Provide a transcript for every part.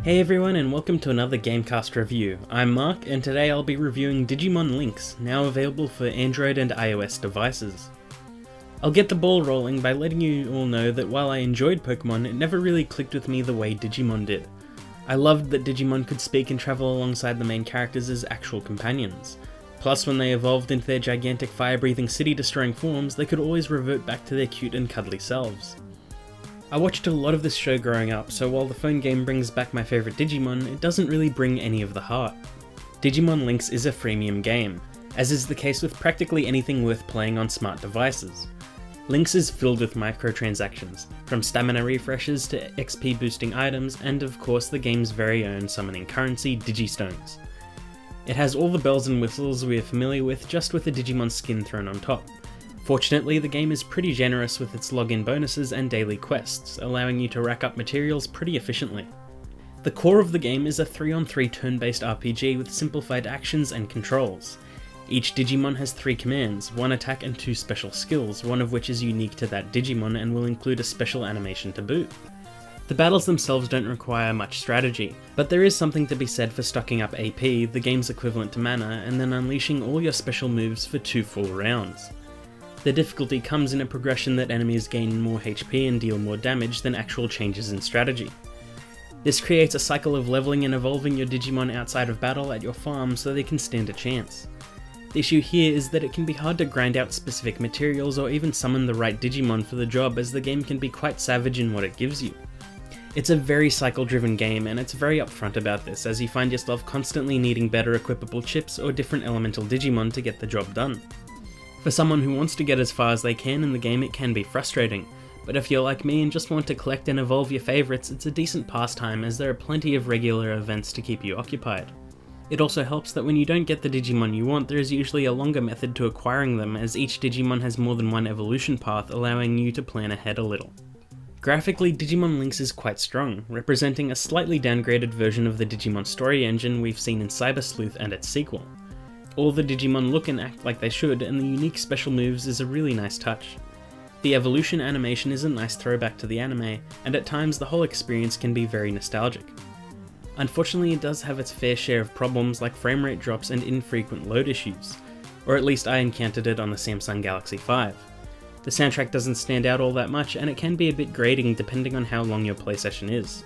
Hey everyone, and welcome to another GameCast review. I'm Mark, and today I'll be reviewing Digimon Links, now available for Android and iOS devices. I'll get the ball rolling by letting you all know that while I enjoyed Pokemon, it never really clicked with me the way Digimon did. I loved that Digimon could speak and travel alongside the main characters as actual companions. Plus, when they evolved into their gigantic fire-breathing city-destroying forms, they could always revert back to their cute and cuddly selves. I watched a lot of this show growing up, so while the phone game brings back my favourite Digimon, it doesn't really bring any of the heart. Digimon Links is a freemium game, as is the case with practically anything worth playing on smart devices. Links is filled with microtransactions, from stamina refreshes to XP boosting items, and of course the game's very own summoning currency, Digistones. It has all the bells and whistles we are familiar with, just with a Digimon skin thrown on top. Fortunately, the game is pretty generous with its login bonuses and daily quests, allowing you to rack up materials pretty efficiently. The core of the game is a 3-on-3 turn-based RPG with simplified actions and controls. Each Digimon has 3 commands, 1 attack and 2 special skills, one of which is unique to that Digimon and will include a special animation to boot. The battles themselves don't require much strategy, but there is something to be said for stocking up AP, the game's equivalent to mana, and then unleashing all your special moves for 2 full rounds. The difficulty comes in a progression that enemies gain more HP and deal more damage than actual changes in strategy. This creates a cycle of leveling and evolving your Digimon outside of battle at your farm so they can stand a chance. The issue here is that it can be hard to grind out specific materials or even summon the right Digimon for the job, as the game can be quite savage in what it gives you. It's a very cycle-driven game, and it's very upfront about this, as you find yourself constantly needing better equipable chips or different elemental Digimon to get the job done. For someone who wants to get as far as they can in the game, it can be frustrating, but if you're like me and just want to collect and evolve your favourites, it's a decent pastime, as there are plenty of regular events to keep you occupied. It also helps that when you don't get the Digimon you want, there is usually a longer method to acquiring them, as each Digimon has more than one evolution path, allowing you to plan ahead a little. Graphically, Digimon Links is quite strong, representing a slightly downgraded version of the Digimon story engine we've seen in Cyber Sleuth and its sequel. All the Digimon look and act like they should, and the unique special moves is a really nice touch. The evolution animation is a nice throwback to the anime, and at times the whole experience can be very nostalgic. Unfortunately, it does have its fair share of problems like frame rate drops and infrequent load issues, or at least I encountered it on the Samsung Galaxy 5. The soundtrack doesn't stand out all that much, and it can be a bit grating depending on how long your play session is.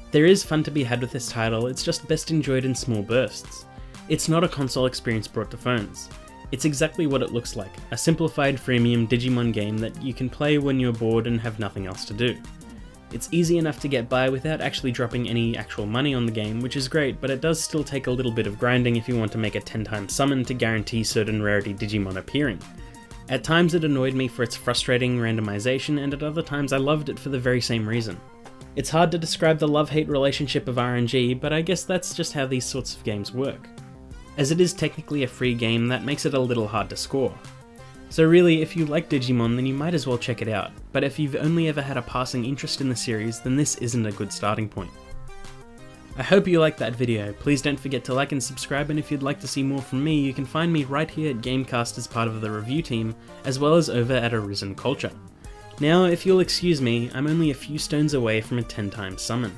There is fun to be had with this title, it's just best enjoyed in small bursts. It's not a console experience brought to phones. It's exactly what it looks like, a simplified freemium Digimon game that you can play when you're bored and have nothing else to do. It's easy enough to get by without actually dropping any actual money on the game, which is great, but it does still take a little bit of grinding if you want to make a 10-time summon to guarantee certain rarity Digimon appearing. At times it annoyed me for its frustrating randomization, and at other times I loved it for the very same reason. It's hard to describe the love-hate relationship of RNG, but I guess that's just how these sorts of games work. As it is technically a free game, that makes it a little hard to score. So really, if you like Digimon, then you might as well check it out, but if you've only ever had a passing interest in the series, then this isn't a good starting point. I hope you liked that video. Please don't forget to like and subscribe, and if you'd like to see more from me, you can find me right here at GameCast as part of the review team, as well as over at Arisen Culture. Now, if you'll excuse me, I'm only a few stones away from a 10-time summon.